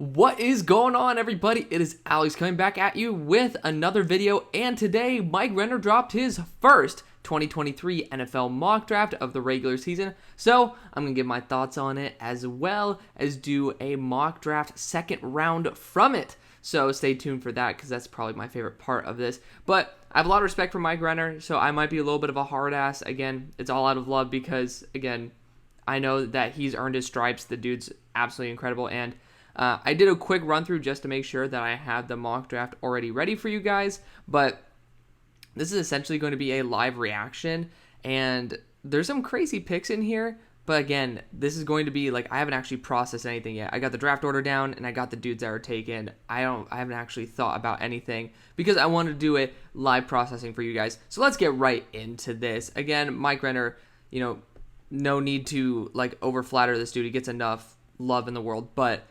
What is going on, everybody? It is Alex coming back at you with another video, and today Mike Renner dropped his first 2023 NFL mock draft of the regular season, so I'm going to give my thoughts on it as well as do a mock draft second round from it. So stay tuned for that because that's probably my favorite part of this. But I have a lot of respect for Mike Renner, so I might be a little bit of a hard ass. Again, it's all out of love because, again, I know that he's earned his stripes. The dude's absolutely incredible, and I did a quick run through just to make sure that I had the mock draft already ready for you guys, but this is essentially going to be a live reaction, and there's some crazy picks in here, but again, this is going to be like, I haven't actually processed anything yet. I got the draft order down, and I got the dudes that are taken. I haven't actually thought about anything because I want to do it live processing for you guys. So let's get right into this. Again, Mike Renner, no need to like over flatter this dude. He gets enough love in the world, but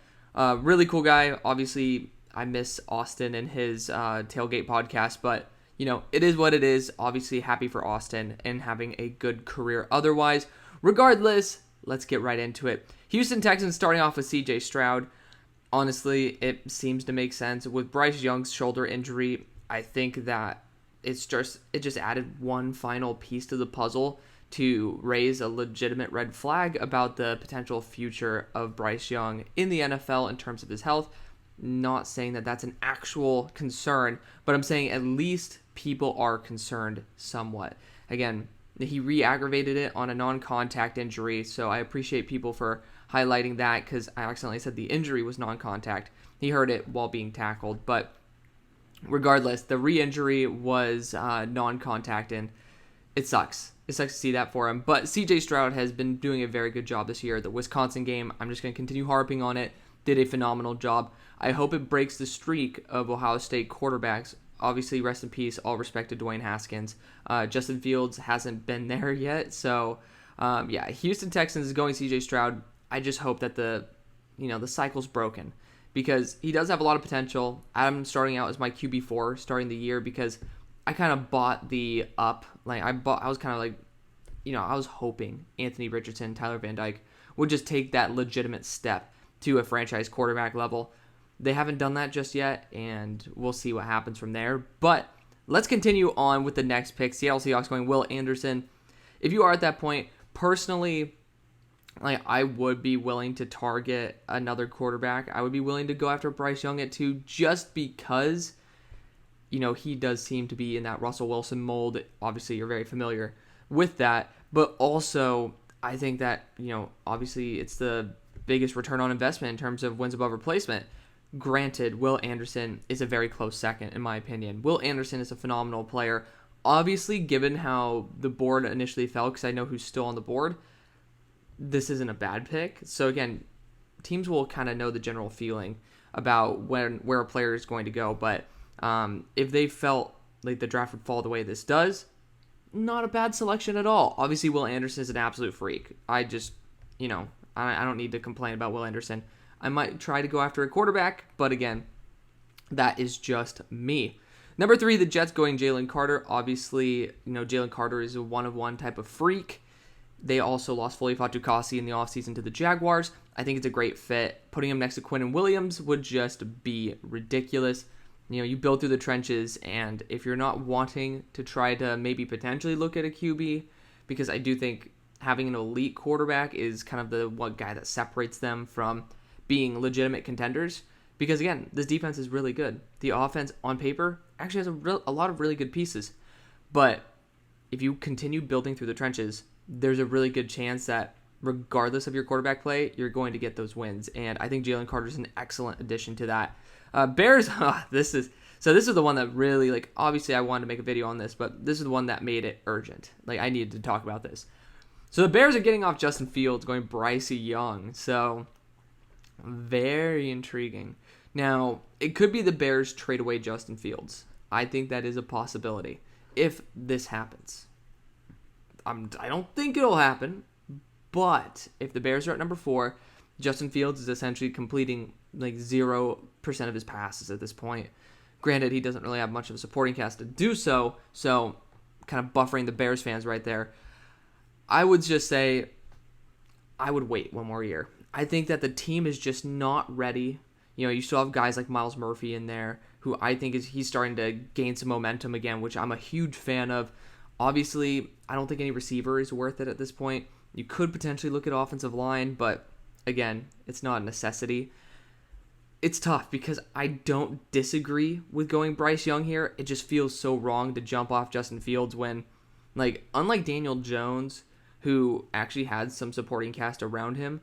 really cool guy. Obviously, I miss Austin and his tailgate podcast, but it is what it is. Obviously, happy for Austin and having a good career otherwise. Regardless, let's get right into it. Houston Texans starting off with CJ Stroud. Honestly, it seems to make sense. With Bryce Young's shoulder injury, I think that it just added one final piece to the puzzle to raise a legitimate red flag about the potential future of Bryce Young in the NFL in terms of his health. Not saying that that's an actual concern, but I'm saying at least people are concerned somewhat. Again, he re-aggravated it on a non-contact injury, so I appreciate people for highlighting that because I accidentally said the injury was non-contact. He hurt it while being tackled, but regardless, the re-injury was non-contact, and it sucks. It sucks to see that for him. But CJ Stroud has been doing a very good job this year. The Wisconsin game, I'm just going to continue harping on it, did a phenomenal job. I hope it breaks the streak of Ohio State quarterbacks. Obviously, rest in peace, all respect to Dwayne Haskins. Justin Fields hasn't been there yet. So, Houston Texans is going CJ Stroud. I just hope that the cycle's broken because he does have a lot of potential. I'm starting out as my QB4 starting the year because I kind of bought the up. I was hoping Anthony Richardson, Tyler Van Dyke would just take that legitimate step to a franchise quarterback level. They haven't done that just yet, and we'll see what happens from there. But let's continue on with the next pick. Seattle Seahawks going Will Anderson. If you are at that point, personally, I would be willing to target another quarterback. I would be willing to go after Bryce Young at 2 just because he does seem to be in that Russell Wilson mold. Obviously, you're very familiar with that. But also, I think that, obviously it's the biggest return on investment in terms of wins above replacement. Granted, Will Anderson is a very close second, in my opinion. Will Anderson is a phenomenal player. Obviously, given how the board initially fell, because I know who's still on the board, this isn't a bad pick. So again, teams will kind of know the general feeling about where a player is going to go. But if they felt like the draft would fall the way this does, not a bad selection at all. Obviously, Will Anderson is an absolute freak. I just, I don't need to complain about Will Anderson. I might try to go after a quarterback, but again, that is just me. Number 3, the Jets going Jalen Carter. Obviously, Jalen Carter is a one-of-one type of freak. They also lost Foley Fatukasi in the offseason to the Jaguars. I think it's a great fit. Putting him next to Quinnen Williams would just be ridiculous. You build through the trenches, and if you're not wanting to try to maybe potentially look at a QB, because I do think having an elite quarterback is kind of the one guy that separates them from being legitimate contenders, because again, this defense is really good. The offense on paper actually has a lot of really good pieces, but if you continue building through the trenches, there's a really good chance that regardless of your quarterback play, you're going to get those wins, and I think Jalen Carter is an excellent addition to that. Bears, this is the one that really, obviously I wanted to make a video on this, but this is the one that made it urgent. I needed to talk about this. So the Bears are getting off Justin Fields, going Bryce Young, so very intriguing. Now, it could be the Bears trade away Justin Fields. I think that is a possibility if this happens. I don't think it'll happen, but if the Bears are at number 4, Justin Fields is essentially completing 0% of his passes at this point. Granted, he doesn't really have much of a supporting cast to do so kind of buffering the Bears fans right there. I would just say I would wait one more year. I think that the team is just not ready. You still have guys like Myles Murphy in there, who I think he's starting to gain some momentum again, which I'm a huge fan of. Obviously, I don't think any receiver is worth it at this point. You could potentially look at offensive line, but again, it's not a necessity. It's tough because I don't disagree with going Bryce Young here. It just feels so wrong to jump off Justin Fields when, unlike Daniel Jones, who actually had some supporting cast around him,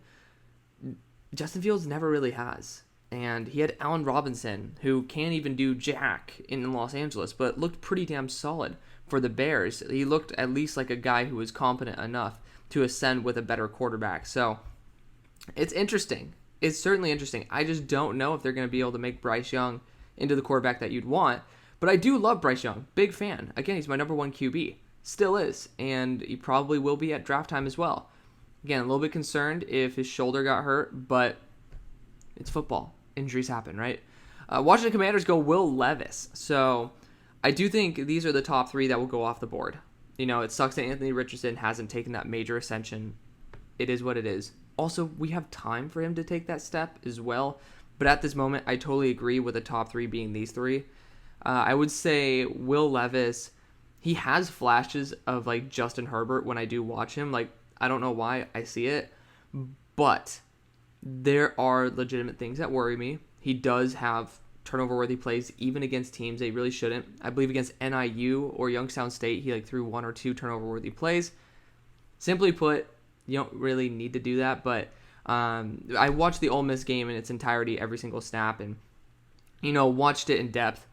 Justin Fields never really has. And he had Allen Robinson, who can't even do jack in Los Angeles, but looked pretty damn solid for the Bears. He looked at least like a guy who was competent enough to ascend with a better quarterback. So it's interesting. It's certainly interesting. I just don't know if they're going to be able to make Bryce Young into the quarterback that you'd want. But I do love Bryce Young. Big fan. Again, he's my number one QB. Still is. And he probably will be at draft time as well. Again, a little bit concerned if his shoulder got hurt, but it's football. Injuries happen, right? Washington Commanders go Will Levis. So I do think these are the top three that will go off the board. It sucks that Anthony Richardson hasn't taken that major ascension. It is what it is. Also, we have time for him to take that step as well. But at this moment, I totally agree with the top three being these three. I would say Will Levis, he has flashes of Justin Herbert when I do watch him. I don't know why I see it. But there are legitimate things that worry me. He does have turnover-worthy plays, even against teams they really shouldn't. I believe against NIU or Youngstown State, he threw 1 or 2 turnover-worthy plays. Simply put, you don't really need to do that, but I watched the Ole Miss game in its entirety, every single snap, and watched it in depth.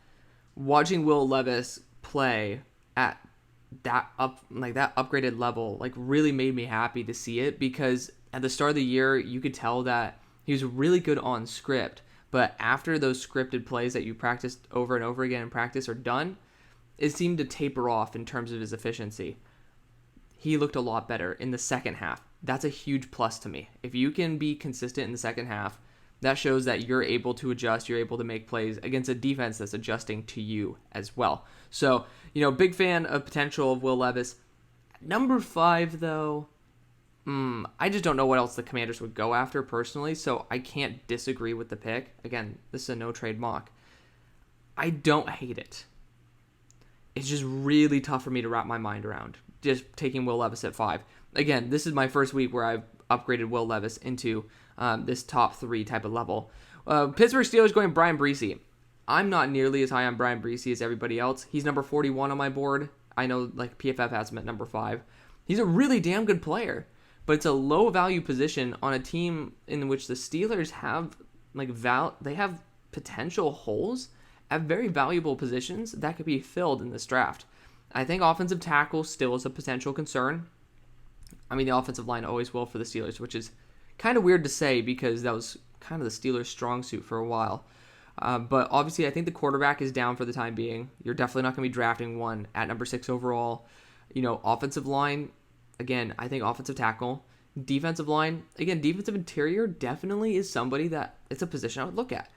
Watching Will Levis play at that upgraded level really made me happy to see it, because at the start of the year you could tell that he was really good on script, but after those scripted plays that you practiced over and over again in practice are done, it seemed to taper off in terms of his efficiency. He looked a lot better in the second half. That's a huge plus to me. If you can be consistent in the second half, that shows that you're able to adjust, you're able to make plays against a defense that's adjusting to you as well. So, big fan of potential of Will Levis. Number 5, though, I just don't know what else the Commanders would go after personally, so I can't disagree with the pick. Again, this is a no-trade mock. I don't hate it. It's just really tough for me to wrap my mind around, just taking Will Levis at 5. Again, this is my first week where I've upgraded Will Levis into this top 3 type of level. Pittsburgh Steelers going Brian Bresee. I'm not nearly as high on Brian Bresee as everybody else. He's number 41 on my board. I know PFF has him at number 5. He's a really damn good player, but it's a low value position on a team in which the Steelers have they have potential holes at very valuable positions that could be filled in this draft. I think offensive tackle still is a potential concern. I mean, the offensive line always will for the Steelers, which is kind of weird to say because that was kind of the Steelers' strong suit for a while. But obviously, I think the quarterback is down for the time being. You're definitely not going to be drafting one at number 6 overall. Offensive line, again, I think offensive tackle. Defensive line, again, defensive interior definitely is somebody that it's a position I would look at.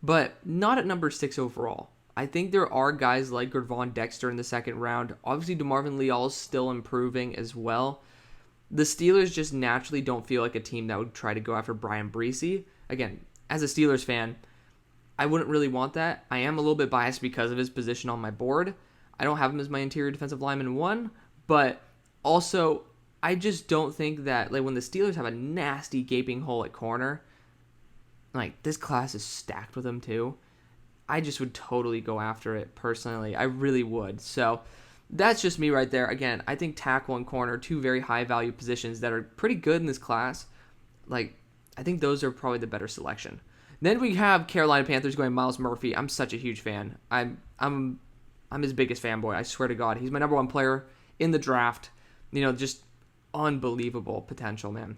But not at number 6 overall. I think there are guys like Gervon Dexter in the second round. Obviously, DeMarvin Leal is still improving as well. The Steelers just naturally don't feel like a team that would try to go after Brian Bresee. Again, as a Steelers fan, I wouldn't really want that. I am a little bit biased because of his position on my board. I don't have him as my interior defensive lineman 1, but also I just don't think that when the Steelers have a nasty gaping hole at corner, this class is stacked with them too. I just would totally go after it personally. I really would. So that's just me right there. Again, I think tackle and corner, 2 very high value positions that are pretty good in this class. I think those are probably the better selection. Then we have Carolina Panthers going Myles Murphy. I'm such a huge fan. I'm his biggest fanboy. I swear to God, he's my number 1 player in the draft. Just unbelievable potential, man.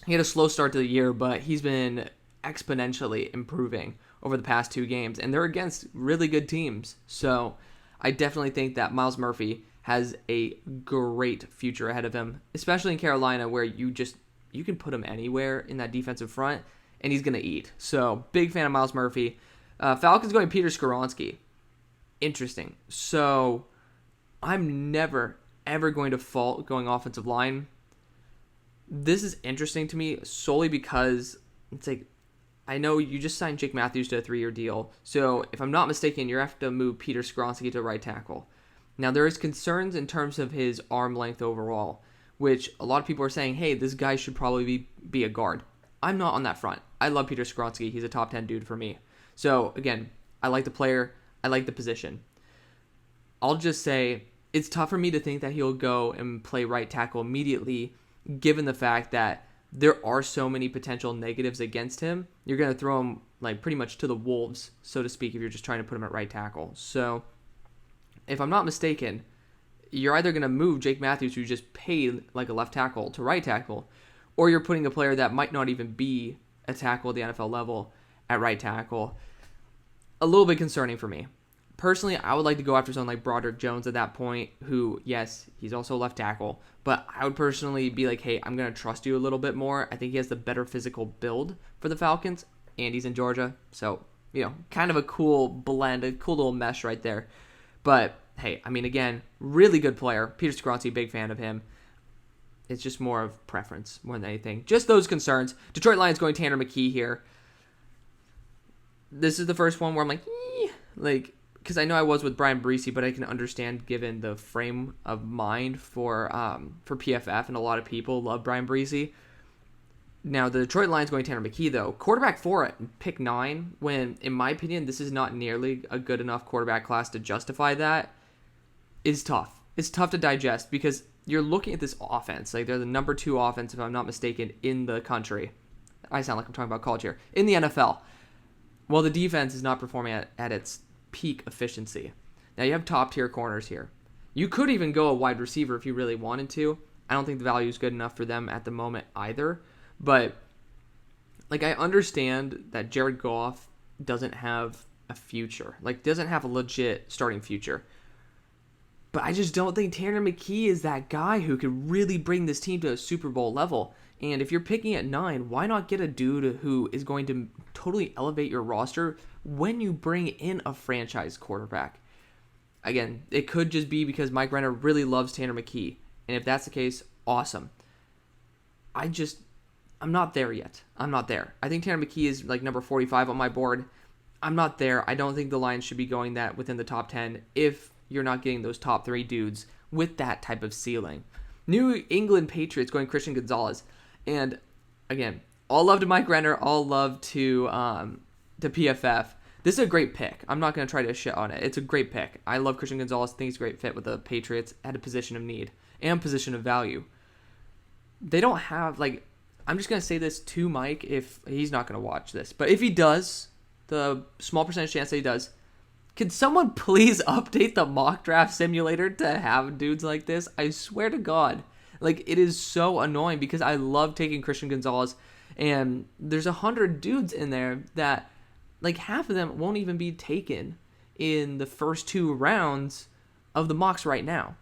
He had a slow start to the year, but he's been exponentially improving over the past 2 games, and they're against really good teams. So I definitely think that Myles Murphy has a great future ahead of him, especially in Carolina, where you can put him anywhere in that defensive front, and he's going to eat. So big fan of Myles Murphy. Falcons going Peter Skoronski. Interesting. So I'm never, ever going to fault going offensive line. This is interesting to me solely because it's I know you just signed Jake Matthews to a 3-year deal. So if I'm not mistaken, you have to move Peter Skoronski to right tackle. Now, there is concerns in terms of his arm length overall, which a lot of people are saying, hey, this guy should probably be a guard. I'm not on that front. I love Peter Skoronski. He's a top 10 dude for me. So, again, I like the player. I like the position. I'll just say it's tough for me to think that he'll go and play right tackle immediately, given the fact that there are so many potential negatives against him. You're going to throw him like pretty much to the wolves, so to speak, if you're just trying to put him at right tackle. So, if I'm not mistaken, you're either going to move Jake Matthews, who just paid like a left tackle, to right tackle, or you're putting a player that might not even be a tackle at the NFL level at right tackle. A little bit concerning for me. Personally, I would like to go after someone like Broderick Jones at that point, who, yes, he's also a left tackle, but I would personally be like, hey, I'm going to trust you a little bit more. I think he has the better physical build for the Falcons, and he's in Georgia, so, kind of a cool blend, a cool little mesh right there. But, hey, I mean, again, really good player. Peter Skoronski, big fan of him. It's just more of preference more than anything. Just those concerns. Detroit Lions going Tanner McKee here. This is the first one where I'm like, because I know I was with Brian Breesy, but I can understand given the frame of mind for PFF, and a lot of people love Brian Breesy. Now, the Detroit Lions going Tanner McKee, though, quarterback 4 at pick 9, when, in my opinion, this is not nearly a good enough quarterback class to justify that, is tough. It's tough to digest because you're looking at this offense. Like, they're the number 2 offense, if I'm not mistaken, in the country. I sound like I'm talking about college here. In the NFL. Well, the defense is not performing at its peak efficiency. Now, you have top-tier corners here. You could even go a wide receiver if you really wanted to. I don't think the value is good enough for them at the moment either. But, like, I understand that Jared Goff doesn't have a future. Like, doesn't have a legit starting future. But I just don't think Tanner McKee is that guy who could really bring this team to a Super Bowl level. And if you're picking at 9, why not get a dude who is going to totally elevate your roster when you bring in a franchise quarterback? Again, it could just be because Mike Renner really loves Tanner McKee. And if that's the case, awesome. I'm not there yet. I'm not there. I think Tanner McKee is like number 45 on my board. I'm not there. I don't think the Lions should be going that within the top 10 if you're not getting those top 3 dudes with that type of ceiling. New England Patriots going Christian Gonzalez. And again, all love to Mike Renner, all love to PFF. This is a great pick. I'm not going to try to shit on it. It's a great pick. I love Christian Gonzalez. I think he's a great fit with the Patriots at a position of need and position of value. They don't have, like, I'm just going to say this to Mike if he's not going to watch this. But if he does, the small percentage chance that he does, can someone please update the mock draft simulator to have dudes like this? I swear to God. Like, it is so annoying because I love taking Christian Gonzalez, and there's 100 dudes in there that, like, half of them won't even be taken in the first 2 rounds of the mocks right now.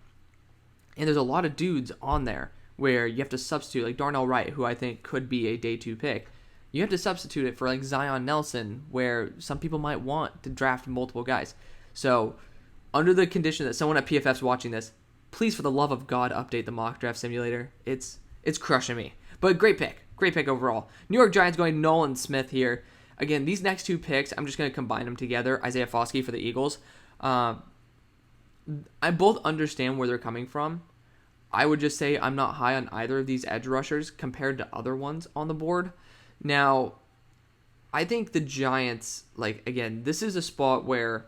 And there's a lot of dudes on there where you have to substitute, like Darnell Wright, who I think could be a day 2 pick. You have to substitute it for like Zion Nelson, where some people might want to draft multiple guys. So, under the condition that someone at PFF's watching this, please, for the love of God, update the mock draft simulator. It's crushing me. But great pick overall. New York Giants going Nolan Smith here. Again, these next 2 picks, I'm just going to combine them together. Isaiah Foskey for the Eagles. I both understand where they're coming from. I would just say I'm not high on either of these edge rushers compared to other ones on the board. Now, I think the Giants, like, again, this is a spot where,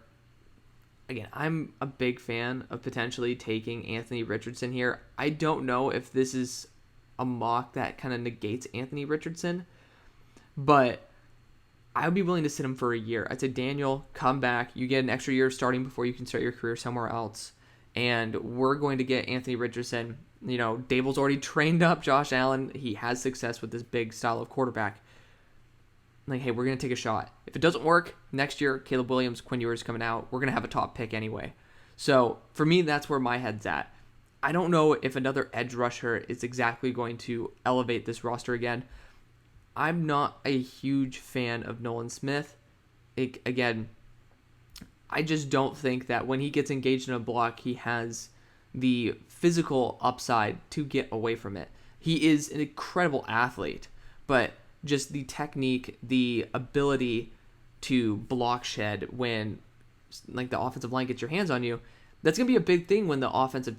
again, I'm a big fan of potentially taking Anthony Richardson here. I don't know if this is a mock that kind of negates Anthony Richardson, but I would be willing to sit him for a year. I'd say, Daniel, come back. You get an extra year starting before you can start your career somewhere else. And we're going to get Anthony Richardson. You know, Dable's already trained up Josh Allen. He has success with this big style of quarterback. Like, hey, we're going to take a shot. If it doesn't work, next year, Caleb Williams, Quinn Ewers coming out. We're going to have a top pick anyway. So, for me, that's where my head's at. I don't know if another edge rusher is exactly going to elevate this roster again. I'm not a huge fan of Nolan Smith. Again, I just don't think that when he gets engaged in a block, he has the physical upside to get away from it. He is an incredible athlete, but just the technique, the ability to block shed when like the offensive line gets your hands on you. That's going to be a big thing when the offensive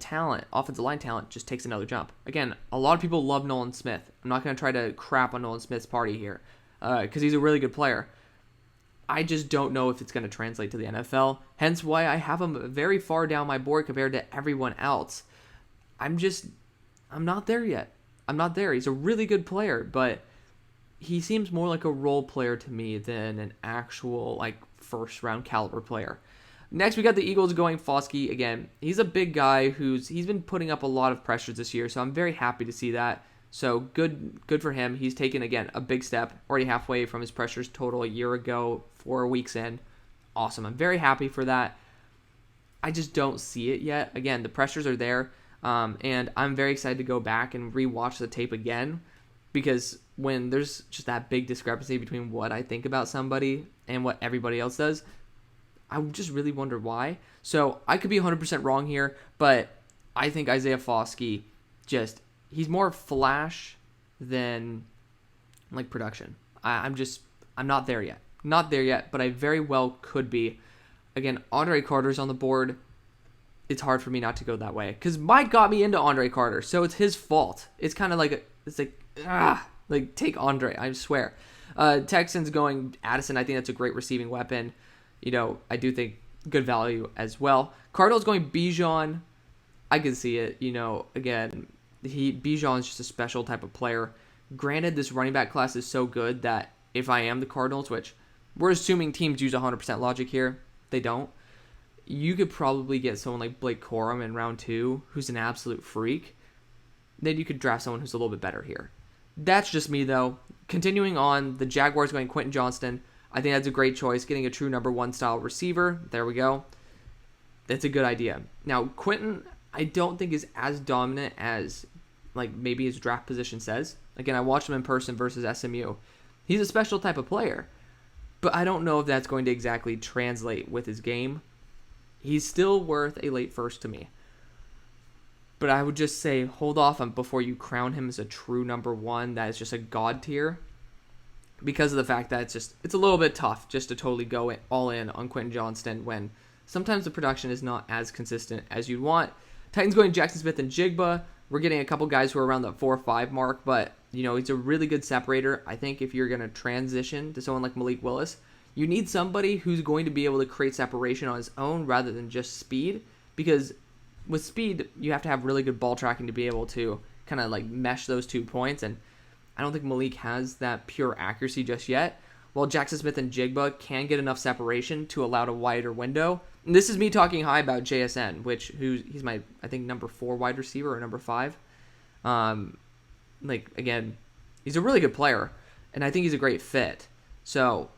line talent just takes another jump. Again, a lot of people love Nolan Smith. I'm not going to try to crap on Nolan Smith's party here because he's a really good player. I just don't know if it's going to translate to the NFL, hence why I have him very far down my board compared to everyone else. I'm not there yet. I'm not there. He's a really good player, but he seems more like a role player to me than an actual like first-round caliber player. Next, we got the Eagles going Foskey again. He's a big guy he's been putting up a lot of pressures this year, so I'm very happy to see that. So good for him. He's taken, again, a big step, already halfway from his pressures total a year ago, 4 weeks in. Awesome. I'm very happy for that. I just don't see it yet. Again, the pressures are there, and I'm very excited to go back and rewatch the tape again because when there's just that big discrepancy between what I think about somebody and what everybody else does, I just really wonder why. So I could be 100% wrong here, but I think Isaiah Foskey he's more flash than like production. I'm not there yet. Not there yet, but I very well could be. Again, Andre Carter's on the board. It's hard for me not to go that way because Mike got me into Andre Carter, so it's his fault. It's kind of like take Andre, I swear. Texans going Addison. I think that's a great receiving weapon. I do think good value as well. Cardinals going Bijan. I can see it. Again, Bijan is just a special type of player. Granted, this running back class is so good that if I am the Cardinals, which we're assuming teams use 100% logic here, they don't. You could probably get someone like Blake Corum in round 2, who's an absolute freak. Then you could draft someone who's a little bit better here. That's just me, though. Continuing on, the Jaguars going Quentin Johnston. I think that's a great choice. Getting a true number 1 style receiver. There we go. That's a good idea. Now, Quentin, I don't think is as dominant as like maybe his draft position says. Again, I watched him in person versus SMU. He's a special type of player, but I don't know if that's going to exactly translate with his game. He's still worth a late first to me. But I would just say hold off before you crown him as a true number 1 that is just a god tier, because of the fact that it's a little bit tough just to totally go all in on Quentin Johnston when sometimes the production is not as consistent as you'd want. Titans going Jackson Smith and Jigba. We're getting a couple guys who are around the 4 or 5 mark, but he's a really good separator. I think if you're going to transition to someone like Malik Willis, you need somebody who's going to be able to create separation on his own rather than just speed, because with speed, you have to have really good ball tracking to be able to kind of like mesh those 2 points, and I don't think Malik has that pure accuracy just yet, while Jackson Smith and Jigba can get enough separation to allow a wider window. And this is me talking high about JSN, he's my, I think, number 4 wide receiver or number 5. Again, he's a really good player, and I think he's a great fit. So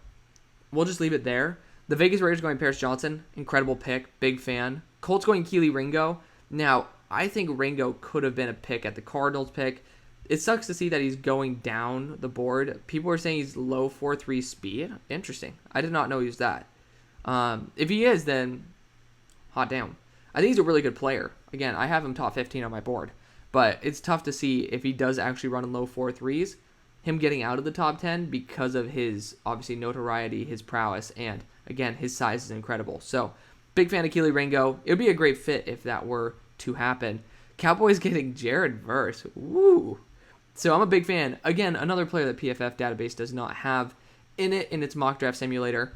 we'll just leave it there. The Vegas Raiders going Paris Johnson, incredible pick, big fan. Colts going Keely Ringo. Now, I think Ringo could have been a pick at the Cardinals pick. It sucks to see that he's going down the board. People are saying he's low 4.3 speed. Interesting. I did not know he was that. If he is, then hot damn. I think he's a really good player. Again, I have him top 15 on my board. But it's tough to see if he does actually run in low 4.3s, him getting out of the top 10 because of his, obviously, notoriety, his prowess, and, again, his size is incredible. So, big fan of Keely Ringo. It would be a great fit if that were to happen. Cowboys getting Jared Verse. Woo! So I'm a big fan. Again, another player that PFF database does not have in its mock draft simulator.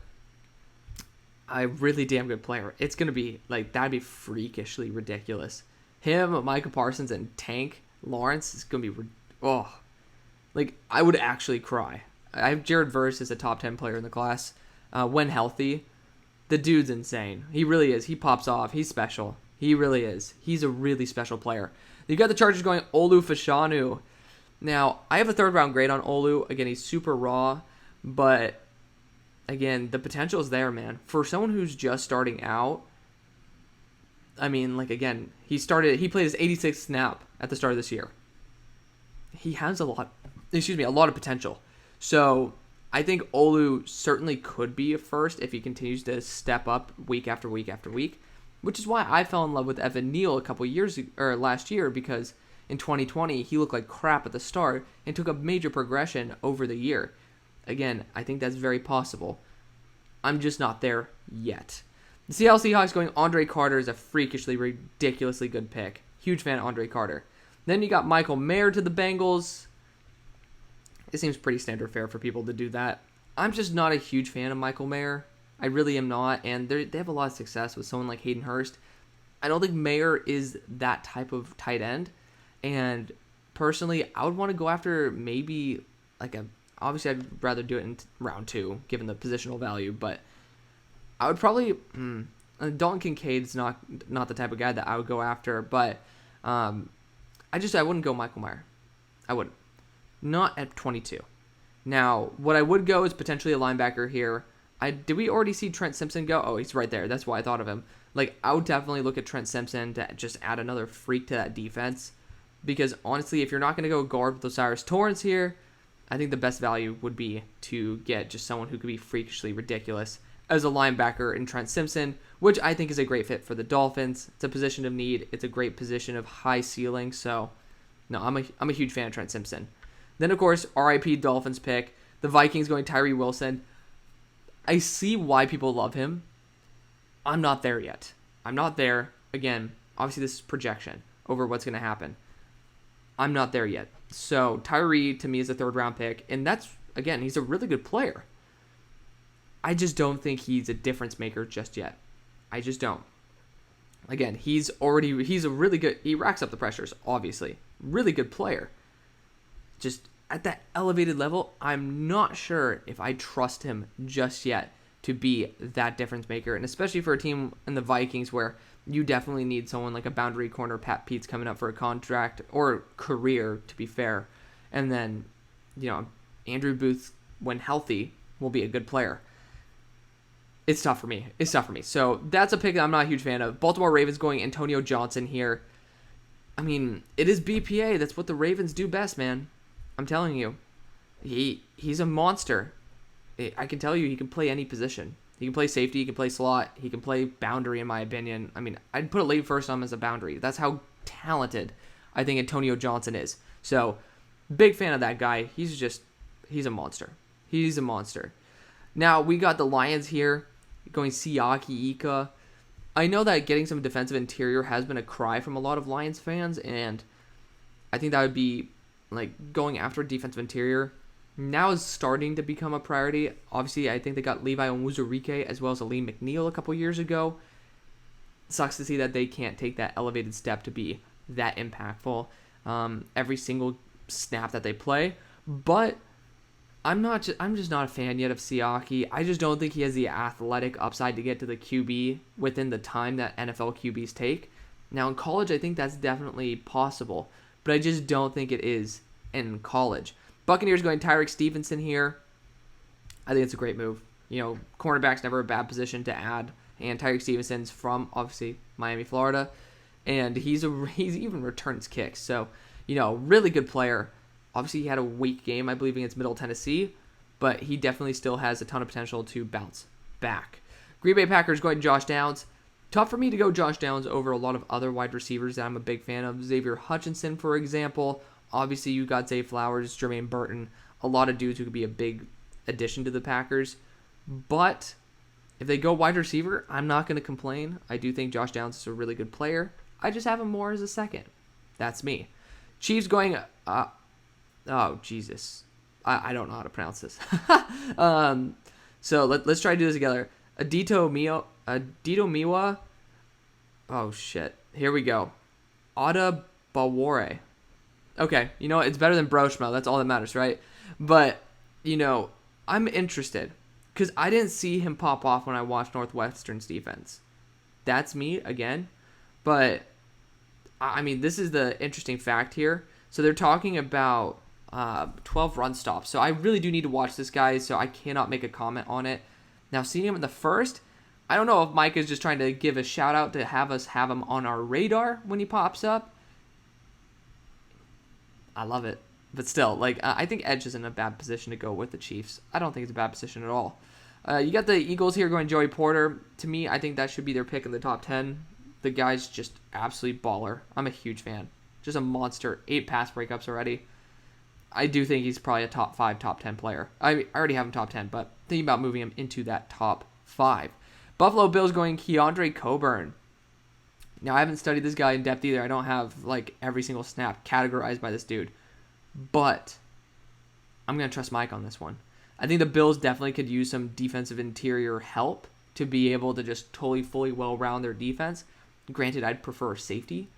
A really damn good player. It's going to be, that'd be freakishly ridiculous. Him, Micah Parsons, and Tank Lawrence is going to be, I would actually cry. I have Jared Verse as a top 10 player in the class. When healthy, the dude's insane. He really is. He pops off. He's special. He really is. He's a really special player. You got the Chargers going Olu Fashanu. Now, I have a 3rd round grade on Olu. Again, he's super raw, but again, the potential is there, man. For someone who's just starting out, I mean, again, he played his 86th snap at the start of this year. He has a lot of potential. So, I think Olu certainly could be a first if he continues to step up week after week after week, which is why I fell in love with Evan Neal last year, because in 2020, he looked like crap at the start and took a major progression over the year. Again, I think that's very possible. I'm just not there yet. The Seattle Seahawks going Andre Carter is a freakishly, ridiculously good pick. Huge fan of Andre Carter. Then you got Michael Mayer to the Bengals. It seems pretty standard fare for people to do that. I'm just not a huge fan of Michael Mayer. I really am not, and they have a lot of success with someone like Hayden Hurst. I don't think Mayer is that type of tight end, and personally, I would want to go after maybe like obviously I'd rather do it in round 2, given the positional value, but I would probably, Dalton Kincaid's not the type of guy that I would go after, but I wouldn't go Michael Mayer. I wouldn't. Not at 22. Now, what I would go is potentially a linebacker here. Did we already see Trent Simpson go? Oh, he's right there. That's why I thought of him. Like, I would definitely look at Trent Simpson to just add another freak to that defense. Because, honestly, if you're not going to go guard with Osiris Torrance here, I think the best value would be to get just someone who could be freakishly ridiculous as a linebacker in Trent Simpson, which I think is a great fit for the Dolphins. It's a position of need. It's a great position of high ceiling. So, no, I'm a huge fan of Trent Simpson. Then, of course, RIP Dolphins pick. The Vikings going Tyree Wilson. I see why people love him. I'm not there yet. I'm not there. Again, obviously this is projection over what's going to happen. I'm not there yet. So Tyree, to me, is a 3rd-round pick. And that's, again, he's a really good player. I just don't think he's a difference maker just yet. I just don't. Again, he's a really good, he racks up the pressures, obviously. Really good player. Just at that elevated level, I'm not sure if I trust him just yet to be that difference maker. And especially for a team in the Vikings where you definitely need someone like a boundary corner, Pat Pete's coming up for a contract or career, to be fair. And then, Andrew Booth, when healthy, will be a good player. It's tough for me. So that's a pick that I'm not a huge fan of. Baltimore Ravens going Antonio Johnson here. I mean, it is BPA. That's what the Ravens do best, man. I'm telling you, he's a monster. I can tell you he can play any position. He can play safety, he can play slot, he can play boundary, in my opinion. I mean, I'd put a late first on him as a boundary. That's how talented I think Antonio Johnson is. So, big fan of that guy. He's a monster. He's a monster. Now, we got the Lions here going Siaki Ika. I know that getting some defensive interior has been a cry from a lot of Lions fans, and I think that would be like going after a defensive interior now is starting to become a priority. Obviously, I think they got Levi Onwuzurike as well as Aleem McNeil a couple years ago. Sucks to see that they can't take that elevated step to be that impactful every single snap that they play. But I'm just not a fan yet of Siaki. I just don't think he has the athletic upside to get to the QB within the time that NFL QBs take. Now in college, I think that's definitely possible, but I just don't think it is in college. Buccaneers going Tyreek Stevenson here. I think it's a great move. Cornerback's never a bad position to add, and Tyreek Stevenson's from obviously Miami, Florida, and he's even returns kicks. So, really good player. Obviously, he had a weak game, I believe, against Middle Tennessee, but he definitely still has a ton of potential to bounce back. Green Bay Packers going Josh Downs. Tough for me to go Josh Downs over a lot of other wide receivers that I'm a big fan of. Xavier Hutchinson, for example. Obviously, you got Zay Flowers, Jermaine Burton, a lot of dudes who could be a big addition to the Packers. But if they go wide receiver, I'm not going to complain. I do think Josh Downs is a really good player. I just have him more as a second. That's me. Chiefs going... oh, Jesus. I don't know how to pronounce this. So let's try to do this together. Adito Miwa. Oh, shit. Here we go. Ada Bawore. Okay, it's better than Broshma. That's all that matters, right? But, I'm interested because I didn't see him pop off when I watched Northwestern's defense. That's me, again. But, I mean, this is the interesting fact here. So they're talking about 12 run stops. So I really do need to watch this guy, so I cannot make a comment on it. Now, seeing him in the first, I don't know if Mike is just trying to give a shout-out to have us have him on our radar when he pops up. I love it. But still, I think edge isn't a bad position to go with the Chiefs. I don't think it's a bad position at all. You got the Eagles here going Joey Porter. To me, I think that should be their pick in the top 10. The guy's just absolutely baller. I'm a huge fan. just a monster. 8 pass breakups already. I do think he's probably a top 5, top 10 player. I already have him top 10, but thinking about moving him into that top 5. Buffalo Bills going Keandre Coburn. Now, I haven't studied this guy in depth either. I don't have like every single snap categorized by this dude. But I'm going to trust Mike on this one. I think the Bills definitely could use some defensive interior help to be able to just totally, fully well-round their defense. Granted, I'd prefer safety.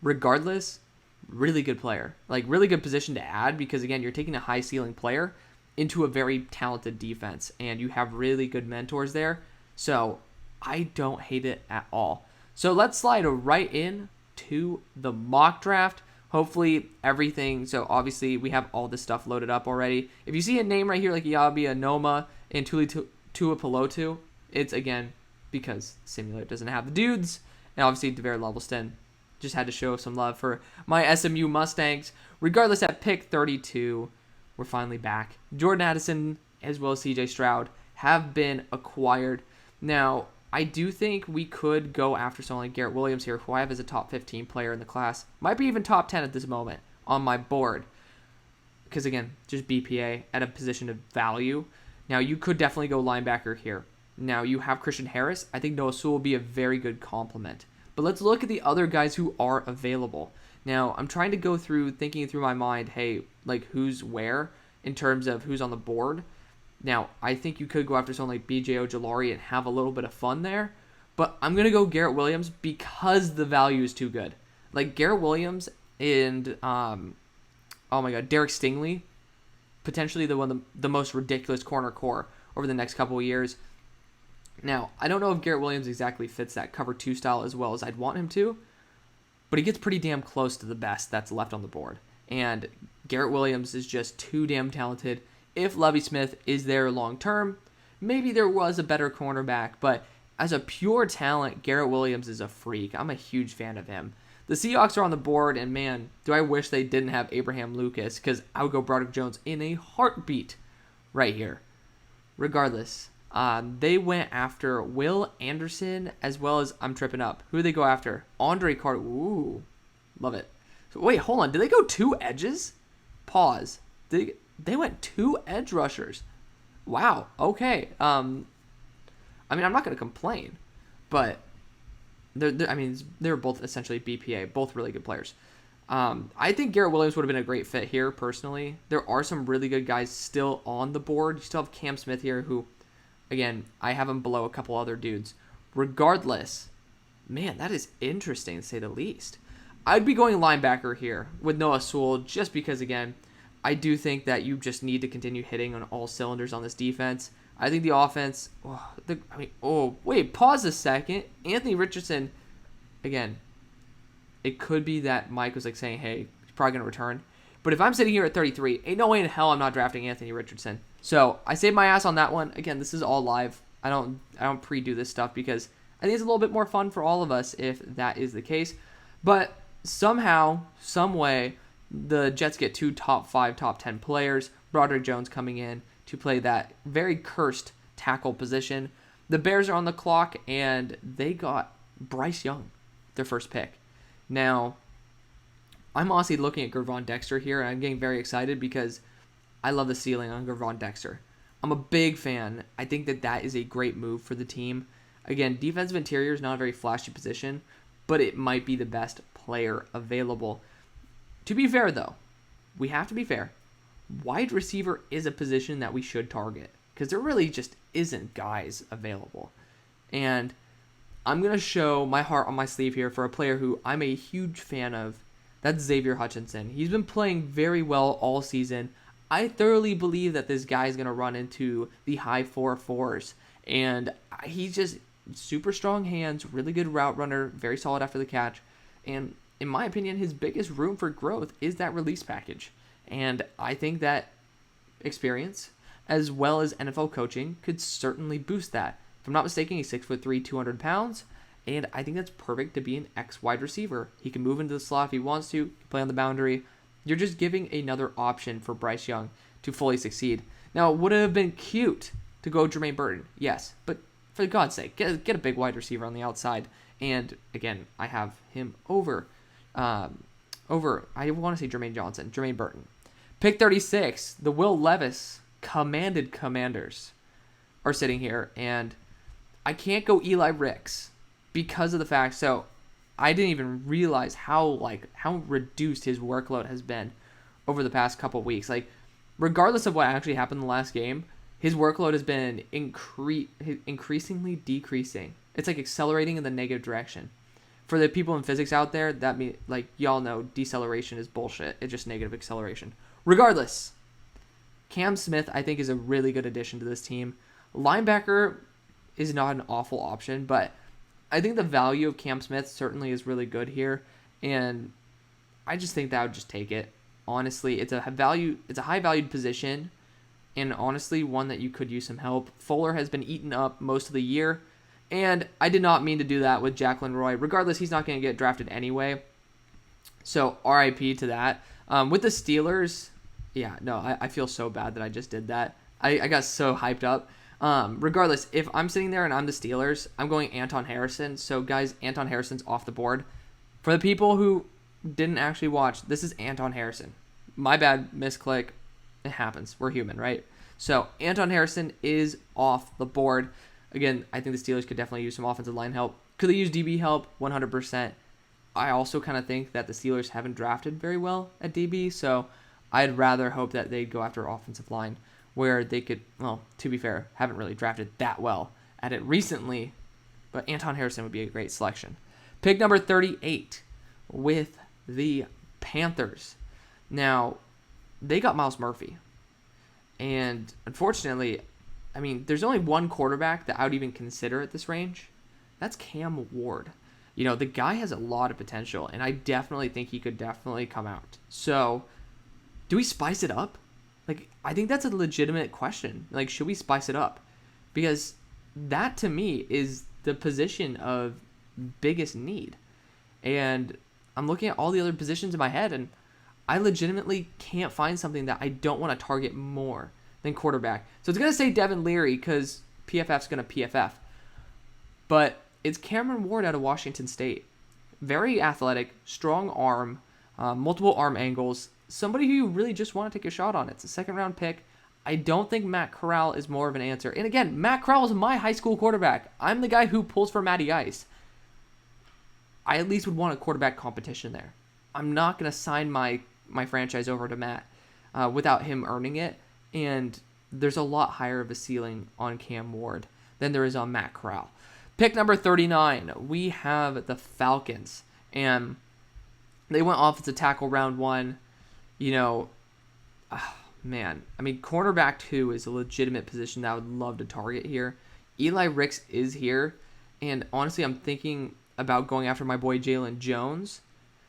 Regardless, really good player. Like, really good position to add because, again, you're taking a high-ceiling player into a very talented defense, and you have really good mentors there. So I don't hate it at all. So let's slide right in to the mock draft. Hopefully everything, so obviously we have all this stuff loaded up already. If you see a name right here like Yabi Anoma and Tuipulotu, it's again because Simulator doesn't have the dudes. And obviously DeVere Levelston just had to show some love for my SMU Mustangs. Regardless, at pick 32, we're finally back. Jordan Addison as well as CJ Stroud have been acquired. Now, I do think we could go after someone like Garrett Williams here, who I have as a top 15 player in the class. Might be even top 10 at this moment on my board. Because, again, just BPA at a position of value. Now, you could definitely go linebacker here. Now, you have Christian Harris. I think Noah Sewell will be a very good complement. But let's look at the other guys who are available. Now, I'm trying to go through, thinking through my mind, hey, like who's where in terms of who's on the board. Now, I think you could go after someone like B.J. Ojolari and have a little bit of fun there. But I'm going to go Garrett Williams because the value is too good. Like, Garrett Williams and, Derek Stingley, potentially the most ridiculous corner core over the next couple of years. Now, I don't know if Garrett Williams exactly fits that cover 2 style as well as I'd want him to, but he gets pretty damn close to the best that's left on the board. And Garrett Williams is just too damn talented. If Lovie Smith is there long term, maybe there was a better cornerback, but as a pure talent, Garrett Williams is a freak. I'm a huge fan of him. The Seahawks are on the board, and man, do I wish they didn't have Abraham Lucas, because I would go Broderick Jones in a heartbeat right here. Regardless, they went after Will Anderson, as well as, I'm tripping up, who did they go after? Andre Carter. Ooh, love it. So, wait, hold on. Did they go 2 edges? Pause. They went 2 edge rushers. Wow. Okay. I'm not going to complain, but they're both essentially BPA, both really good players. I think Garrett Williams would have been a great fit here, personally. There are some really good guys still on the board. You still have Cam Smith here, who, again, I have him below a couple other dudes. Regardless, man, that is interesting to say the least. I'd be going linebacker here with Noah Sewell just because, again, I do think that you just need to continue hitting on all cylinders on this defense. I think the offense... pause a second. Anthony Richardson, again, it could be that Mike was like saying, hey, he's probably going to return. But if I'm sitting here at 33, ain't no way in hell I'm not drafting Anthony Richardson. So I saved my ass on that one. Again, this is all live. I don't pre-do this stuff because I think it's a little bit more fun for all of us if that is the case. But somehow, some way, the Jets get 2 top 5, top 10 players. Broderick Jones coming in to play that very cursed tackle position. The Bears are on the clock, and they got Bryce Young, their first pick. Now, I'm honestly looking at Gervon Dexter here, and I'm getting very excited because I love the ceiling on Gervon Dexter. I'm a big fan. I think that is a great move for the team. Again, defensive interior is not a very flashy position, but it might be the best player available. To be fair, though, we have to be fair. Wide receiver is a position that we should target because there really just isn't guys available. And I'm going to show my heart on my sleeve here for a player who I'm a huge fan of. That's Xavier Hutchinson. He's been playing very well all season. I thoroughly believe that this guy is going to run into the high 4.4s. And he's just super strong hands, really good route runner, very solid after the catch. And in my opinion, his biggest room for growth is that release package. And I think that experience, as well as NFL coaching, could certainly boost that. If I'm not mistaken, he's 6'3", 200 pounds, and I think that's perfect to be an X wide receiver. He can move into the slot if he wants to, play on the boundary. You're just giving another option for Bryce Young to fully succeed. Now, would it have been cute to go Jermaine Burton? Yes, but for God's sake, get a big wide receiver on the outside. And again, I have him over over, I want to say Jermaine Burton. Pick 36, the Will Levis Commanders are sitting here, and I can't go Eli Ricks because of the fact, so I didn't even realize how reduced his workload has been over the past couple weeks. Like, regardless of what actually happened in the last game, his workload has been increasingly decreasing. It's like accelerating in the negative direction. For the people in physics out there, that mean, like, y'all know deceleration is bullshit. It's just negative acceleration. Regardless, Cam Smith, I think, is a really good addition to this team. Linebacker is not an awful option, but I think the value of Cam Smith certainly is really good here, and I just think that I would just take it. Honestly, it's a high valued position, and honestly, one that you could use some help. Fuller has been eaten up most of the year, and I did not mean to do that with Jacqueline Roy. Regardless, he's not going to get drafted anyway, so RIP to that. With the Steelers, I feel so bad that I just did that. I got so hyped up. Regardless, if I'm sitting there and I'm the Steelers, I'm going Anton Harrison. So, guys, Anton Harrison's off the board. For the people who didn't actually watch, this is Anton Harrison. My bad, misclick. It happens. We're human, right? So, Anton Harrison is off the board. Again, I think the Steelers could definitely use some offensive line help. Could they use DB help? 100%. I also kind of think that the Steelers haven't drafted very well at DB, so I'd rather hope that they'd go after offensive line, where they could, well, to be fair, haven't really drafted that well at it recently, but Anton Harrison would be a great selection. Pick number 38 with the Panthers. Now, they got Myles Murphy, and unfortunately, I mean, there's only one quarterback that I would even consider at this range. That's Cam Ward. You know, the guy has a lot of potential, and I definitely think he could definitely come out. So, do we spice it up? Like, I think that's a legitimate question. Like, should we spice it up? Because that, to me, is the position of biggest need. And I'm looking at all the other positions in my head, and I legitimately can't find something that I don't want to target more than quarterback. So it's going to say Devin Leary because PFF's going to PFF. But it's Cameron Ward out of Washington State. Very athletic, strong arm, multiple arm angles. Somebody who you really just want to take a shot on. It's a second-round pick. I don't think Matt Corral is more of an answer. And again, Matt Corral is my high school quarterback. I'm the guy who pulls for Matty Ice. I at least would want a quarterback competition there. I'm not going to sign my franchise over to Matt without him earning it. And there's a lot higher of a ceiling on Cam Ward than there is on Matt Corral. Pick number 39, we have the Falcons. And they went offensive tackle round one. You know, man, I mean, cornerback 2 is a legitimate position that I would love to target here. Eli Ricks is here. And honestly, I'm thinking about going after my boy Jalen Jones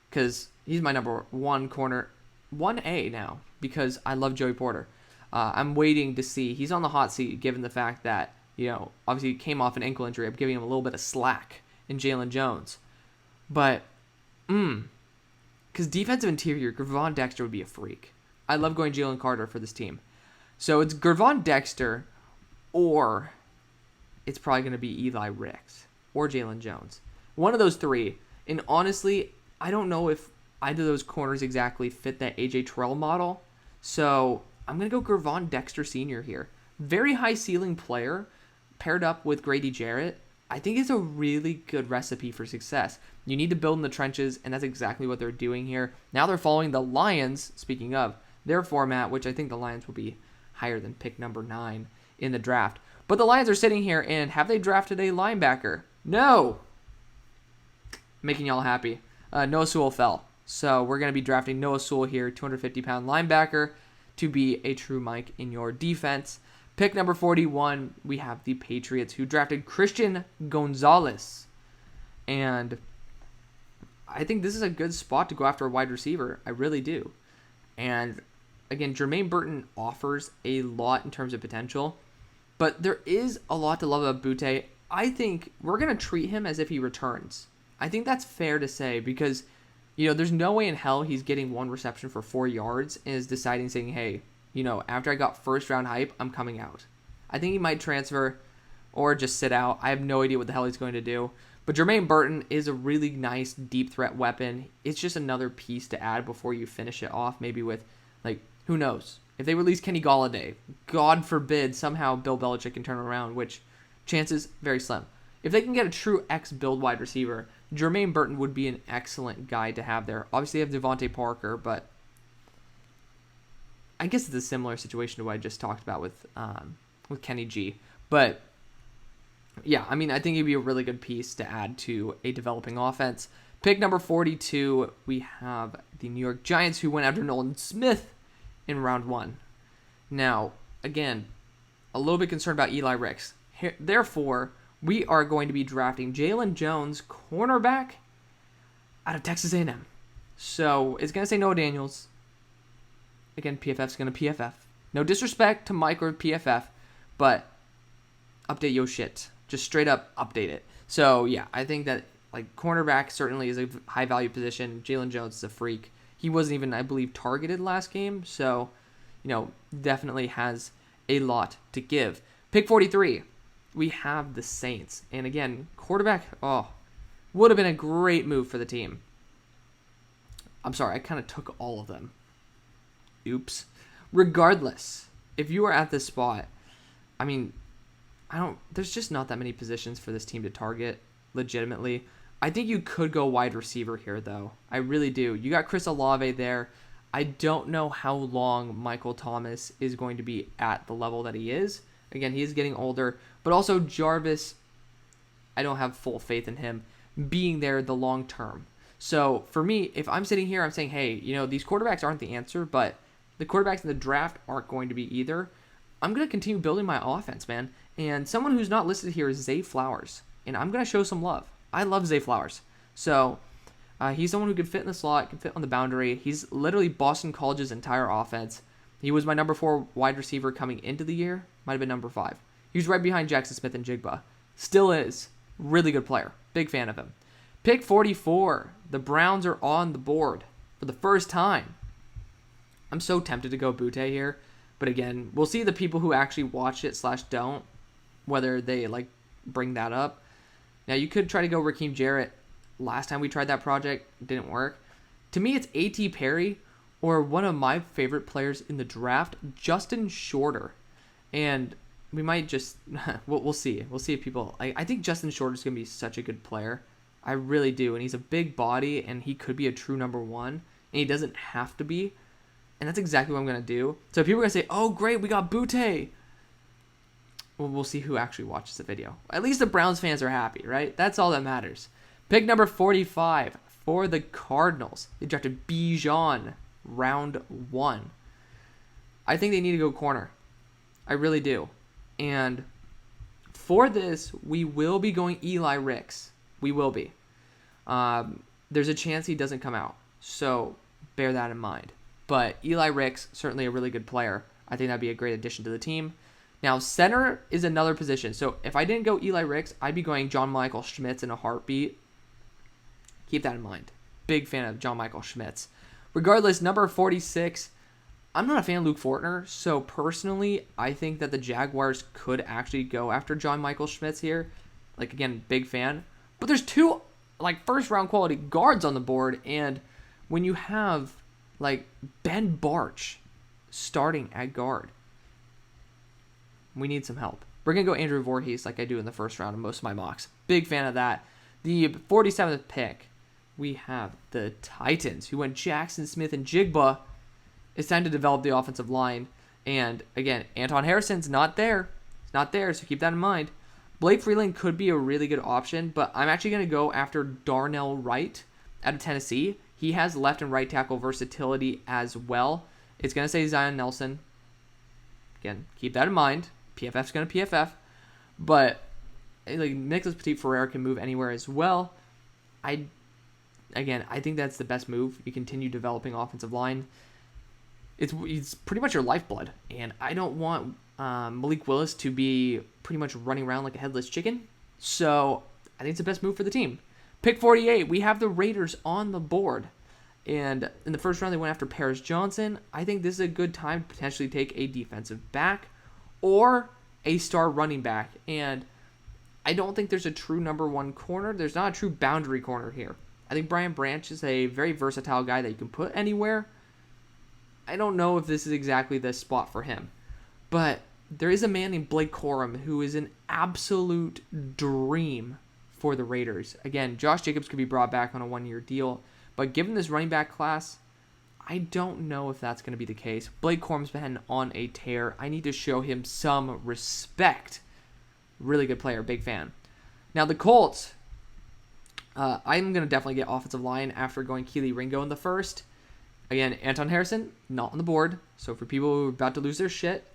because he's my number one corner, 1A now, because I love Joey Porter. I'm waiting to see. He's on the hot seat given the fact that, you know, obviously he came off an ankle injury. I'm giving him a little bit of slack in Jalen Jones. But, because defensive interior, Gervon Dexter would be a freak. I love going Jalen Carter for this team. So it's Gervon Dexter, or it's probably going to be Eli Ricks or Jalen Jones. One of those three. And honestly, I don't know if either of those corners exactly fit that AJ Terrell model. So I'm going to go Gervon Dexter Sr. here. Very high ceiling player paired up with Grady Jarrett. I think it's a really good recipe for success. You need to build in the trenches, and that's exactly what they're doing here. Now they're following the Lions, speaking of, their format, which I think the Lions will be higher than pick number 9 in the draft. But the Lions are sitting here, and have they drafted a linebacker? No! Making y'all happy. Noah Sewell fell. So we're going to be drafting Noah Sewell here, 250-pound linebacker, to be a true Mike in your defense. Pick number 41, we have the Patriots, who drafted Christian Gonzalez. And I think this is a good spot to go after a wide receiver. I really do. And again, Jermaine Burton offers a lot in terms of potential. But there is a lot to love about Butte. I think we're going to treat him as if he returns. I think that's fair to say because, you know, there's no way in hell he's getting one reception for 4 yards and is deciding saying, hey, you know, after I got first round hype, I'm coming out. I think he might transfer or just sit out. I have no idea what the hell he's going to do. But Jermaine Burton is a really nice deep threat weapon. It's just another piece to add before you finish it off, maybe with, like, who knows? If they release Kenny Golladay, God forbid somehow Bill Belichick can turn around, which chances very slim. If they can get a true X-build wide receiver, Jermaine Burton would be an excellent guy to have there. Obviously, they have Devontae Parker, but I guess it's a similar situation to what I just talked about with Kenny G. But yeah, I mean, I think it'd be a really good piece to add to a developing offense. Pick number 42, we have the New York Giants, who went after Nolan Smith in round 1. Now, again, a little bit concerned about Eli Ricks. Therefore, we are going to be drafting Jalen Jones, cornerback, out of Texas A&M. So, it's going to say Noah Daniels. Again, PFF's going to PFF. No disrespect to Mike or PFF, but update your shit. Just straight up update it. So, yeah, I think that, like, cornerback certainly is a high-value position. Jalen Jones is a freak. He wasn't even, I believe, targeted last game. So, definitely has a lot to give. Pick 43, we have the Saints. And again, quarterback, would have been a great move for the team. I'm sorry, I kind of took all of them. Oops. Regardless, if you are at this spot, I mean, there's just not that many positions for this team to target legitimately. I think you could go wide receiver here, though. I really do. You got Chris Olave there. I don't know how long Michael Thomas is going to be at the level that he is. Again, he is getting older. But also Jarvis, I don't have full faith in him being there the long term. So for me, if I'm sitting here, I'm saying, hey, these quarterbacks aren't the answer, but the quarterbacks in the draft aren't going to be either. I'm going to continue building my offense, man. And someone who's not listed here is Zay Flowers. And I'm going to show some love. I love Zay Flowers. So he's someone who can fit in the slot, can fit on the boundary. He's literally Boston College's entire offense. He was my number 4 wide receiver coming into the year. Might have been number 5. He was right behind Jackson Smith and Jigba. Still is. Really good player. Big fan of him. Pick 44. The Browns are on the board for the first time. I'm so tempted to go Butte here. But again, we'll see the people who actually watch it / don't, whether they bring that up. Now, you could try to go Raheem Jarrett. Last time we tried that project, it didn't work. To me, it's A.T. Perry or one of my favorite players in the draft, Justin Shorter. And we might just, we'll see. We'll see if people, I think Justin Shorter is going to be such a good player. I really do. And he's a big body, and he could be a true number 1. And he doesn't have to be. And that's exactly what I'm going to do. So people are going to say, oh, great, we got Butte. Well, we'll see who actually watches the video. At least the Browns fans are happy, right? That's all that matters. Pick number 45 for the Cardinals. They drafted Bijan, round 1. I think they need to go corner. I really do. And for this, we will be going Eli Ricks. We will be. There's a chance he doesn't come out. So bear that in mind. But Eli Ricks, certainly a really good player. I think that'd be a great addition to the team. Now, center is another position. So if I didn't go Eli Ricks, I'd be going John Michael Schmitz in a heartbeat. Keep that in mind. Big fan of John Michael Schmitz. Regardless, number 46, I'm not a fan of Luke Fortner. So personally, I think that the Jaguars could actually go after John Michael Schmitz here. Again, big fan. But there's 2 first round quality guards on the board. And when you have Ben Barch starting at guard, we need some help. We're going to go Andrew Voorhees like I do in the first round of most of my mocks. Big fan of that. The 47th pick, we have the Titans, who went Jackson Smith and Jigba. It's time to develop the offensive line. And again, Anton Harrison's not there. It's not there, so keep that in mind. Blake Freeland could be a really good option, but I'm actually going to go after Darnell Wright out of Tennessee. He has left and right tackle versatility as well. It's going to say Zion Nelson. Again, keep that in mind. PFF's going to PFF. But Nicholas Petit-Ferrer can move anywhere as well. I think that's the best move. You continue developing offensive line. It's pretty much your lifeblood. And I don't want Malik Willis to be pretty much running around like a headless chicken. So I think it's the best move for the team. Pick 48, we have the Raiders on the board. And in the first round, they went after Paris Johnson. I think this is a good time to potentially take a defensive back or a star running back. And I don't think there's a true number one corner. There's not a true boundary corner here. I think Brian Branch is a very versatile guy that you can put anywhere. I don't know if this is exactly the spot for him. But there is a man named Blake Corum who is an absolute dream for the Raiders. Again, Josh Jacobs could be brought back on a one-year deal. But given this running back class, I don't know if that's going to be the case. Blake Corum's been on a tear. I need to show him some respect. Really good player. Big fan. Now, the Colts, I'm going to definitely get offensive line after going Keely Ringo in the first. Again, Anton Harrison, not on the board. So for people who are about to lose their shit,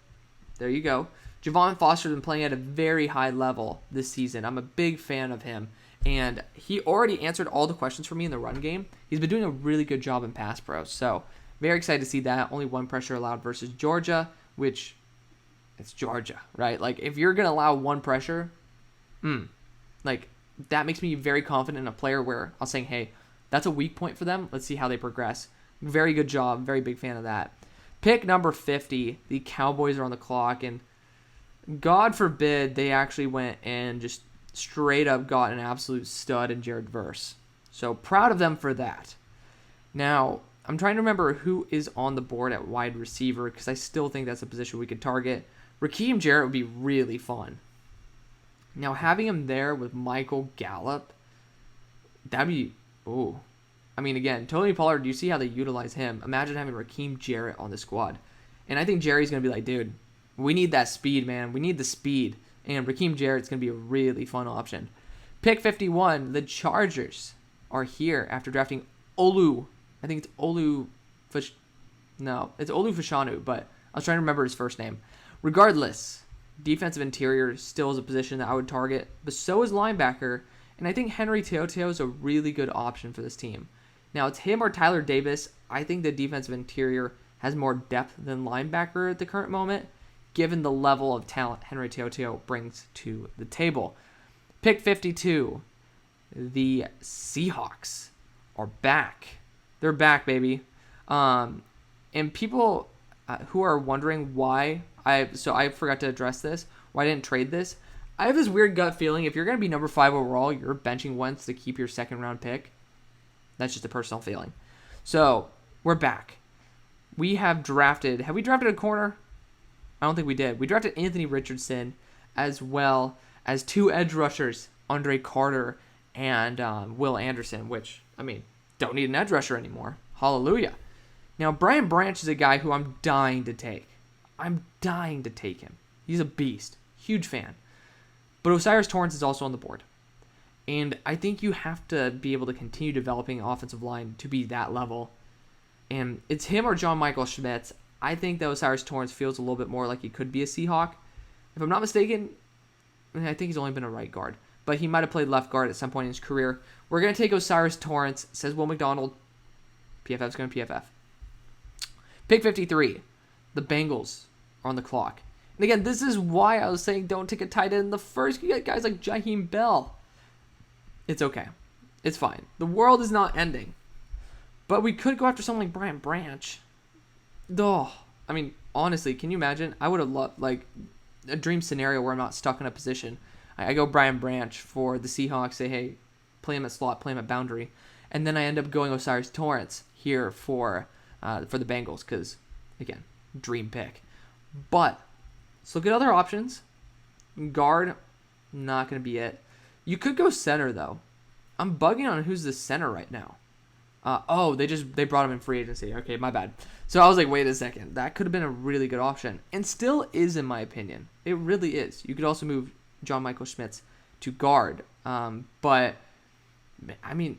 there you go. Javon Foster's been playing at a very high level this season. I'm a big fan of him. And he already answered all the questions for me in the run game. He's been doing a really good job in pass pro. So very excited to see that. Only one pressure allowed versus Georgia, which it's Georgia, right? Like if you're going to allow one pressure, like that makes me very confident in a player where I'm saying, hey, that's a weak point for them. Let's see how they progress. Very good job. Very big fan of that. Pick number 50. The Cowboys are on the clock. And God forbid they actually went and just straight up got an absolute stud in Jared Verse. So proud of them for that. Now, I'm trying to remember who is on the board at wide receiver because I still think that's a position we could target. Raheem Jarrett would be really fun. Now, having him there with Michael Gallup, that'd be... Ooh. I mean, again, Tony Pollard, do you see how they utilize him? Imagine having Raheem Jarrett on the squad. And I think Jerry's going to be like, dude, we need that speed, man. We need the speed. And Raheem Jarrett's going to be a really fun option. Pick 51, the Chargers are here after drafting Olu. I think it's Olu... No, it's Olu Fashanu, but I was trying to remember his first name. Regardless, defensive interior still is a position that I would target, but so is linebacker, and I think Henry Teoteo is a really good option for this team. Now, it's him or Tyler Davis. I think the defensive interior has more depth than linebacker at the current moment, given the level of talent Henry Teoteo brings to the table. Pick 52, the Seahawks are back. They're back, baby. And people who are wondering why I forgot to address this, why I didn't trade this. I have this weird gut feeling if you're going to be number 5 overall, you're benching Wentz to keep your second round pick. That's just a personal feeling. So, we're back. Have we drafted a corner? I don't think we did. We drafted Anthony Richardson as well as 2 edge rushers, Andre Carter and Will Anderson, which, I mean, don't need an edge rusher anymore. Hallelujah. Now, Brian Branch is a guy who I'm dying to take. I'm dying to take him. He's a beast. Huge fan. But Osiris Torrance is also on the board. And I think you have to be able to continue developing an offensive line to be that level. And it's him or John Michael Schmitz. I think that Osiris Torrance feels a little bit more like he could be a Seahawk. If I'm not mistaken, I think he's only been a right guard. But he might have played left guard at some point in his career. We're going to take Osiris Torrance, says Will McDonald. PFF's going to PFF. Pick 53. The Bengals are on the clock. And again, this is why I was saying don't take a tight end in the first. You get guys like Jaheim Bell. It's okay. It's fine. The world is not ending. But we could go after someone like Brian Branch. Oh, I mean, honestly, can you imagine? I would have loved, like, a dream scenario where I'm not stuck in a position. I go Brian Branch for the Seahawks, say, hey, play him at slot, play him at boundary. And then I end up going Osiris Torrance here for the Bengals because, again, dream pick. But let's look at other options. Guard, not going to be it. You could go center, though. I'm bugging on who's the center right now. They brought him in free agency. Okay, my bad. So I was like, wait a second. That could have been a really good option. And still is, in my opinion. It really is. You could also move John Michael Schmitz to guard. But, I mean,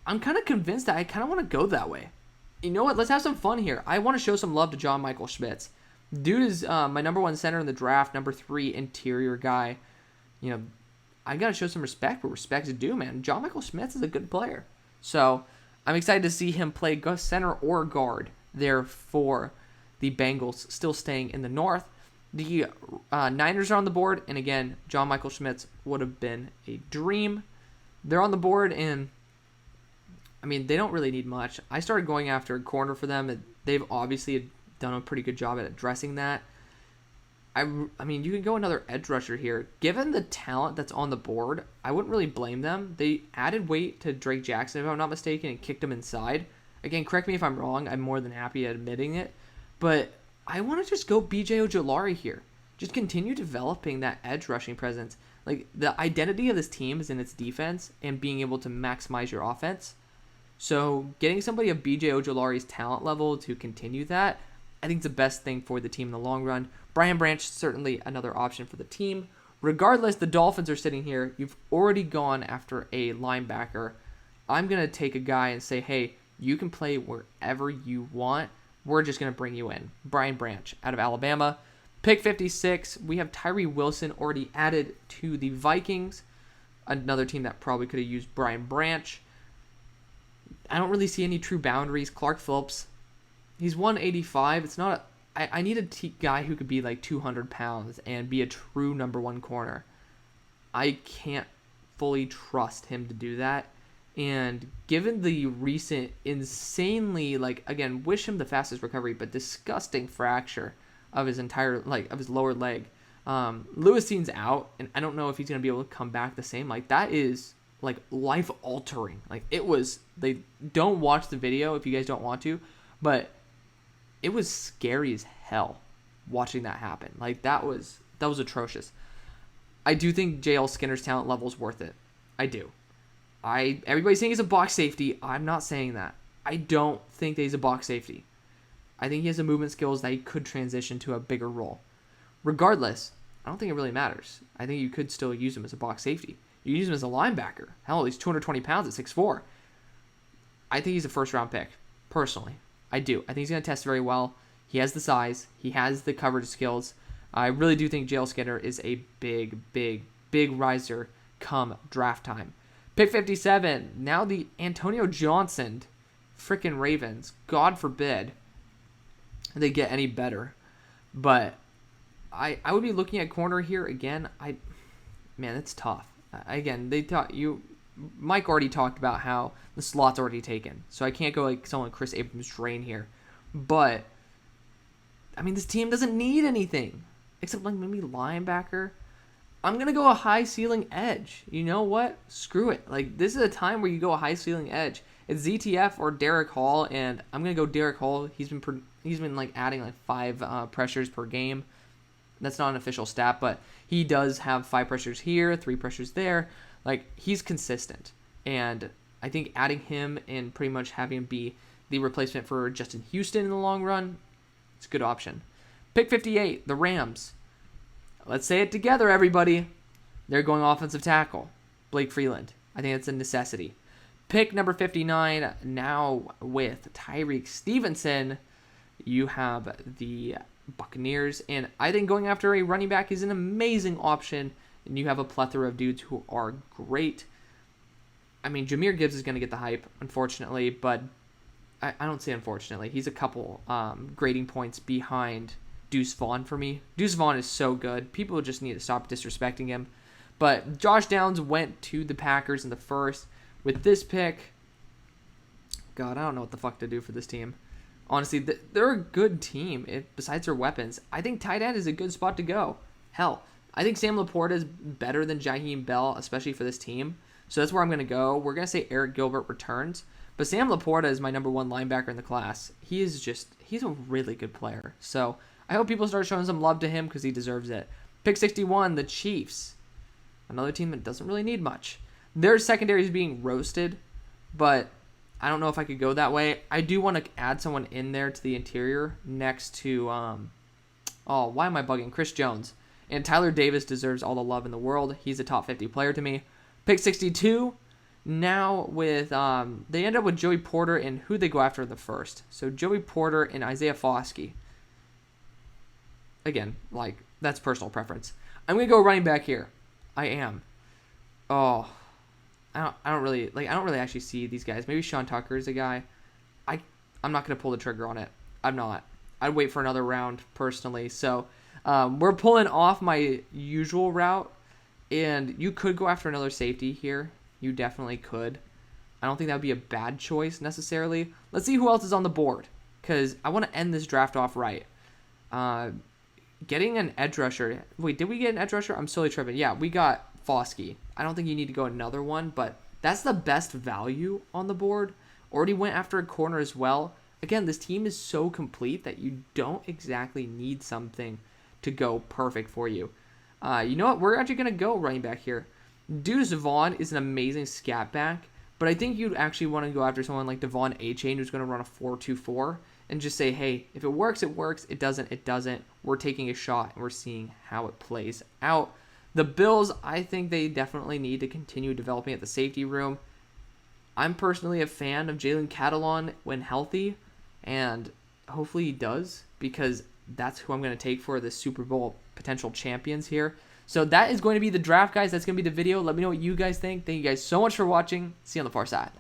I'm kind of convinced that I kind of want to go that way. You know what? Let's have some fun here. I want to show some love to John Michael Schmitz. Dude is my number 1 center in the draft, number 3 interior guy. You know, I got to show some respect where respect is due, man. John Michael Schmitz is a good player. So I'm excited to see him play center or guard there for the Bengals, still staying in the North. The Niners are on the board, and again, John Michael Schmitz would have been a dream. They're on the board, and I mean, they don't really need much. I started going after a corner for them, and they've obviously done a pretty good job at addressing that. I mean, you can go another edge rusher here. Given the talent that's on the board, I wouldn't really blame them. They added weight to Drake Jackson, if I'm not mistaken, and kicked him inside. Again, correct me if I'm wrong. I'm more than happy at admitting it. But I want to just go B.J. Ojulari here. Just continue developing that edge rushing presence. Like, the identity of this team is in its defense and being able to maximize your offense. So getting somebody of B.J. Ojulari's talent level to continue that, I think it's the best thing for the team in the long run. Brian Branch, certainly another option for the team. Regardless, the Dolphins are sitting here. You've already gone after a linebacker. I'm going to take a guy and say, hey, you can play wherever you want. We're just going to bring you in. Brian Branch out of Alabama. Pick 56, we have Tyree Wilson already added to the Vikings. Another team that probably could have used Brian Branch. I don't really see any true boundaries. Clark Phillips, he's 185. It's not. I need a guy who could be like 200 pounds and be a true number one corner. I can't fully trust him to do that. And given the recent insanely, like, again, wish him the fastest recovery, but disgusting fracture of his entire, like, of his lower leg. Lewis Dean's out, and I don't know if he's going to be able to come back the same. Like, that is, like, life-altering. Like, it was, they don't watch the video if you guys don't want to, but it was scary as hell watching that happen. Like, that was atrocious. I do think J.L. Skinner's talent level is worth it. I do. Everybody's saying he's a box safety. I'm not saying that. I don't think that he's a box safety. I think he has the movement skills that he could transition to a bigger role. Regardless, I don't think it really matters. I think you could still use him as a box safety. You use him as a linebacker. Hell, he's 220 pounds at 6'4". I think he's a first-round pick, personally. I do. I think he's going to test very well. He has the size. He has the coverage skills. I really do think J.L. Skinner is a big, big, big riser come draft time. Pick 57. Now the Antonio Johnson freaking Ravens. God forbid they get any better. But I would be looking at corner here again. Man, it's tough. Again, Mike already talked about how the slot's already taken. So I can't go like someone Chris Abrams Drain here. But I mean, this team doesn't need anything except like maybe linebacker. I'm going to go a high ceiling edge. You know what? Screw it. Like, this is a time where you go a high ceiling edge. It's ZTF or Derek Hall, and I'm going to go Derek Hall. He's been like adding like 5 pressures per game. That's not an official stat, but he does have 5 pressures here, 3 pressures there. Like, he's consistent. And I think adding him and pretty much having him be the replacement for Justin Houston in the long run, it's a good option. Pick 58, the Rams. Let's say it together, everybody. They're going offensive tackle. Blake Freeland. I think it's a necessity. Pick number 59, now with Tyreek Stevenson, you have the Buccaneers. And I think going after a running back is an amazing option. And you have a plethora of dudes who are great. I mean, Jahmyr Gibbs is going to get the hype, unfortunately. But I don't say unfortunately. He's a couple grading points behind Deuce Vaughn for me. Deuce Vaughn is so good. People just need to stop disrespecting him. But Josh Downs went to the Packers in the first. With this pick, God, I don't know what the fuck to do for this team. Honestly, they're a good team besides their weapons. I think tight end is a good spot to go. Hell, I think Sam Laporta is better than Jaheim Bell, especially for this team. So that's where I'm going to go. We're going to say Eric Gilbert returns. But Sam Laporta is my number 1 linebacker in the class. He's a really good player. So I hope people start showing some love to him because he deserves it. Pick 61, the Chiefs. Another team that doesn't really need much. Their secondary is being roasted, but I don't know if I could go that way. I do want to add someone in there to the interior next to, why am I bugging? Chris Jones. And Tyler Davis deserves all the love in the world. He's a top 50 player to me. Pick 62, now with, they end up with Joey Porter and who they go after in the first. So Joey Porter and Isaiah Foskey. Again, like, that's personal preference. I'm going to go running back here. I am. I don't really actually see these guys. Maybe Sean Tucker is a guy. I'm not going to pull the trigger on it. I'm not. I'd wait for another round personally. So we're pulling off my usual route, and you could go after another safety here. You definitely could. I don't think that would be a bad choice necessarily. Let's see who else is on the board because I want to end this draft off right. getting an edge rusher. Wait, did we get an edge rusher? I'm slowly tripping. Yeah, we got Foskey. I don't think you need to go another one, but that's the best value on the board. Already went after a corner as well. Again, this team is so complete that you don't exactly need something to go perfect for you. You know what? We're actually going to go running back here. Deuce Vaughn is an amazing scat back, but I think you'd actually want to go after someone like Devon A-Chain who's going to run a 4.24 and just say, hey, if it works, it works. It doesn't, it doesn't. We're taking a shot and we're seeing how it plays out. The Bills, I think they definitely need to continue developing at the safety room. I'm personally a fan of Jalen Carter when healthy, and hopefully he does, because that's who I'm going to take for the Super Bowl potential champions here. So that is going to be the draft, guys. That's going to be the video. Let me know what you guys think. Thank you guys so much for watching. See you on the far side.